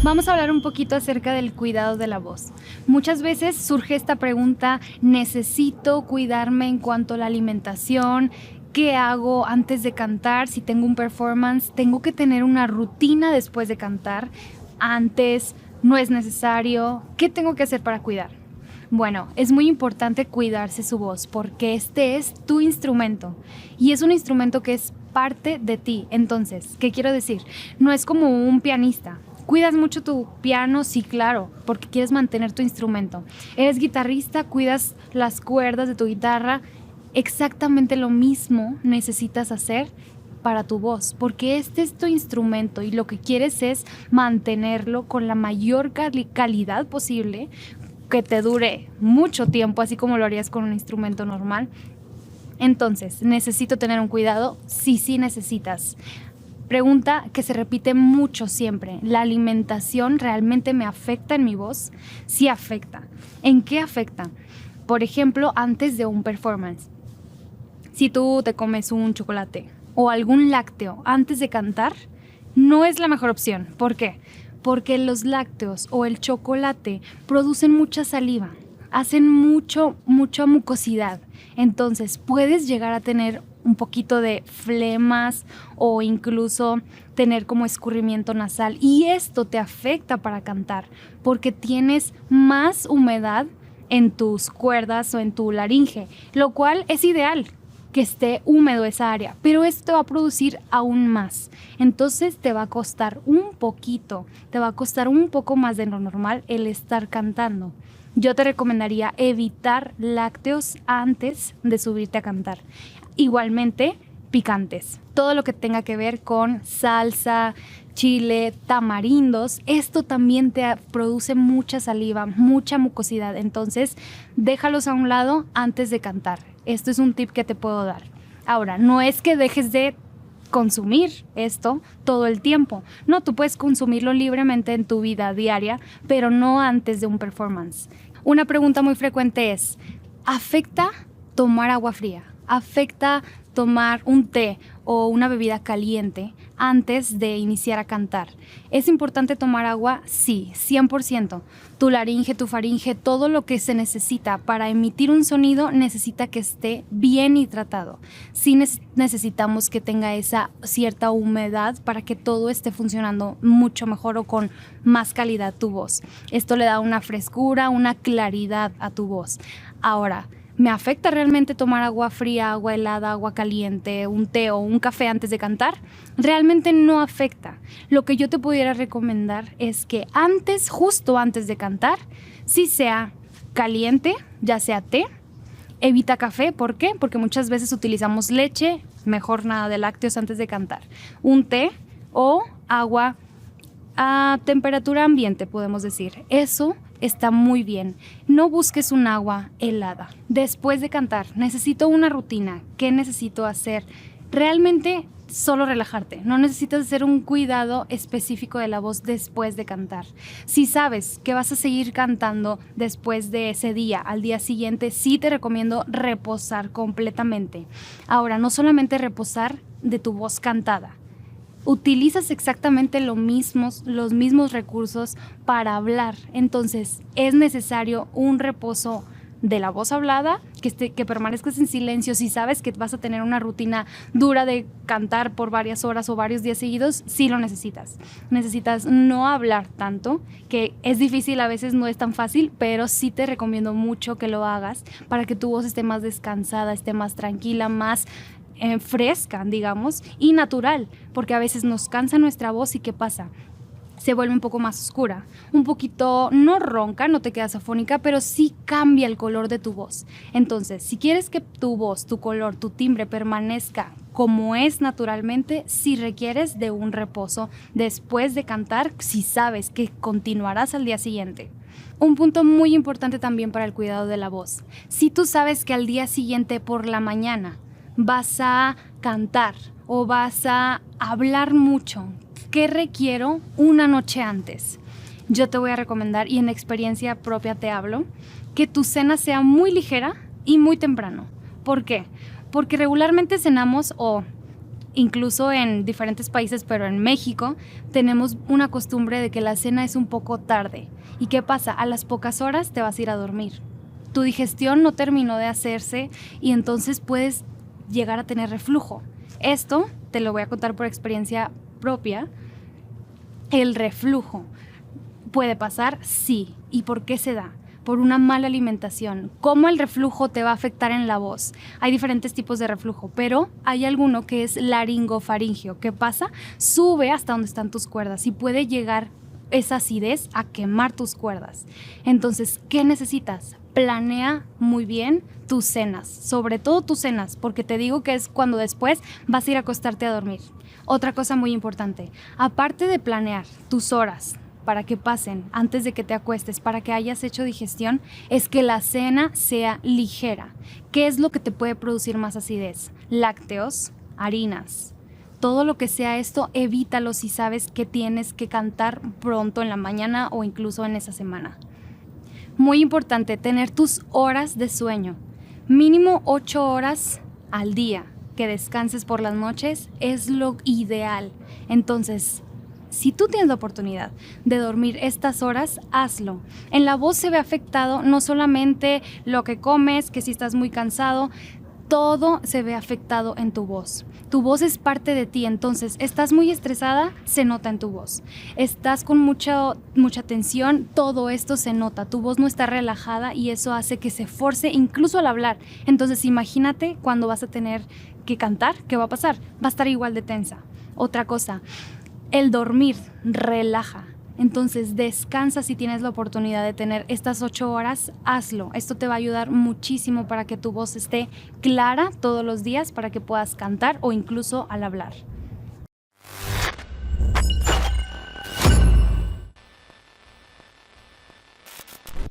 Vamos a hablar un poquito acerca del cuidado de la voz. Muchas veces surge esta pregunta, ¿necesito cuidarme en cuanto a la alimentación? ¿Qué hago antes de cantar? Si tengo un performance, ¿tengo que tener una rutina después de cantar? Antes, ¿no es necesario? ¿Qué tengo que hacer para cuidar? Bueno, es muy importante cuidarse su voz porque este es tu instrumento y es un instrumento que es parte de ti. Entonces, ¿qué quiero decir? No es como un pianista. ¿Cuidas mucho tu piano? Sí, claro, porque quieres mantener tu instrumento. ¿Eres guitarrista? ¿Cuidas las cuerdas de tu guitarra? Exactamente lo mismo necesitas hacer para tu voz, porque este es tu instrumento y lo que quieres es mantenerlo con la mayor calidad posible, que te dure mucho tiempo, así como lo harías con un instrumento normal. Entonces, ¿necesito tener un cuidado? Sí necesitas. Pregunta que se repite mucho siempre. ¿La alimentación realmente me afecta en mi voz? Sí afecta. ¿En qué afecta? Por ejemplo, antes de un performance. Si tú te comes un chocolate o algún lácteo antes de cantar, no es la mejor opción. ¿Por qué? Porque los lácteos o el chocolate producen mucha saliva, hacen mucha mucosidad. Entonces puedes llegar a tener un poquito de flemas o incluso tener como escurrimiento nasal. Y esto te afecta para cantar porque tienes más humedad en tus cuerdas o en tu laringe, lo cual es ideal que esté húmedo esa área, pero esto va a producir aún más. Entonces te va a costar un poquito, te va a costar un poco más de lo normal el estar cantando. Yo te recomendaría evitar lácteos antes de subirte a cantar. Igualmente, picantes. Todo lo que tenga que ver con salsa, chile, tamarindos, esto también te produce mucha saliva, mucha mucosidad. Entonces, déjalos a un lado antes de cantar. Esto es un tip que te puedo dar. Ahora, no es que dejes de consumir esto todo el tiempo. No, tú puedes consumirlo libremente en tu vida diaria, pero no antes de un performance. Una pregunta muy frecuente es, ¿afecta tomar agua fría? ¿Afecta tomar un té o una bebida caliente antes de iniciar a cantar? ¿Es importante tomar agua? Sí, 100%. Tu laringe, tu faringe, todo lo que se necesita para emitir un sonido necesita que esté bien hidratado. Sí necesitamos que tenga esa cierta humedad para que todo esté funcionando mucho mejor o con más calidad tu voz. Esto le da una frescura, una claridad a tu voz. Ahora, ¿me afecta realmente tomar agua fría, agua helada, agua caliente, un té o un café antes de cantar? Realmente no afecta. Lo que yo te pudiera recomendar es que justo antes de cantar, sí sea caliente, ya sea té, evita café. ¿Por qué? Porque muchas veces utilizamos leche, mejor nada de lácteos antes de cantar. Un té o agua a temperatura ambiente, podemos decir. Eso está muy bien. No busques un agua helada. Después de cantar, necesito una rutina. ¿Qué necesito hacer? Realmente solo relajarte. No necesitas hacer un cuidado específico de la voz después de cantar. Si sabes que vas a seguir cantando después de ese día, al día siguiente, sí te recomiendo reposar completamente. Ahora, no solamente reposar de tu voz cantada. Utilizas exactamente los mismos recursos para hablar. Entonces, es necesario un reposo de la voz hablada, que permanezcas en silencio. Si sabes que vas a tener una rutina dura de cantar por varias horas o varios días seguidos, sí lo necesitas. Necesitas no hablar tanto, que es difícil, a veces no es tan fácil, pero sí te recomiendo mucho que lo hagas para que tu voz esté más descansada, esté más tranquila, más fresca, digamos, y natural, porque a veces nos cansa nuestra voz y ¿qué pasa? Se vuelve un poco más oscura, un poquito, no ronca, no te quedas afónica, pero sí cambia el color de tu voz. Entonces, si quieres que tu voz, tu color, tu timbre permanezca como es naturalmente, sí requieres de un reposo después de cantar, si sabes que continuarás al día siguiente. Un punto muy importante también para el cuidado de la voz. Si tú sabes que al día siguiente por la mañana vas a cantar o vas a hablar mucho, ¿qué requiero una noche antes? Yo te voy a recomendar, y en experiencia propia te hablo, que tu cena sea muy ligera y muy temprano. ¿Por qué? Porque regularmente cenamos o incluso en diferentes países, pero en México tenemos una costumbre de que la cena es un poco tarde. ¿Y qué pasa? A las pocas horas te vas a ir a dormir. Tu digestión no terminó de hacerse y entonces puedes llegar a tener reflujo. Esto te lo voy a contar por experiencia propia. El reflujo puede pasar, sí. ¿Y por qué se da? Por una mala alimentación. ¿Cómo el reflujo te va a afectar en la voz? Hay diferentes tipos de reflujo, pero hay alguno que es laringofaringio. ¿Qué pasa? Sube hasta donde están tus cuerdas y puede llegar esa acidez a quemar tus cuerdas. Entonces, ¿qué necesitas? Planea muy bien tus cenas, sobre todo tus cenas, porque te digo que es cuando después vas a ir a acostarte a dormir. Otra cosa muy importante, aparte de planear tus horas para que pasen antes de que te acuestes, para que hayas hecho digestión, es que la cena sea ligera. ¿Qué es lo que te puede producir más acidez? Lácteos, harinas. Todo lo que sea esto, evítalo si sabes que tienes que cantar pronto en la mañana o incluso en esa semana. Muy importante, tener tus horas de sueño. Mínimo 8 horas al día. Que descanses por las noches es lo ideal. Entonces, si tú tienes la oportunidad de dormir estas horas, hazlo. En la voz se ve afectado no solamente lo que comes, que si estás muy cansado, todo se ve afectado en tu voz. Tu voz es parte de ti, entonces estás muy estresada, se nota en tu voz. Estás con mucha tensión, todo esto se nota. Tu voz no está relajada y eso hace que se force incluso al hablar. Entonces imagínate cuando vas a tener que cantar, ¿qué va a pasar? Va a estar igual de tensa. Otra cosa, el dormir relaja. Entonces descansa si tienes la oportunidad de tener estas 8 horas, hazlo. Esto te va a ayudar muchísimo para que tu voz esté clara todos los días, para que puedas cantar o incluso al hablar.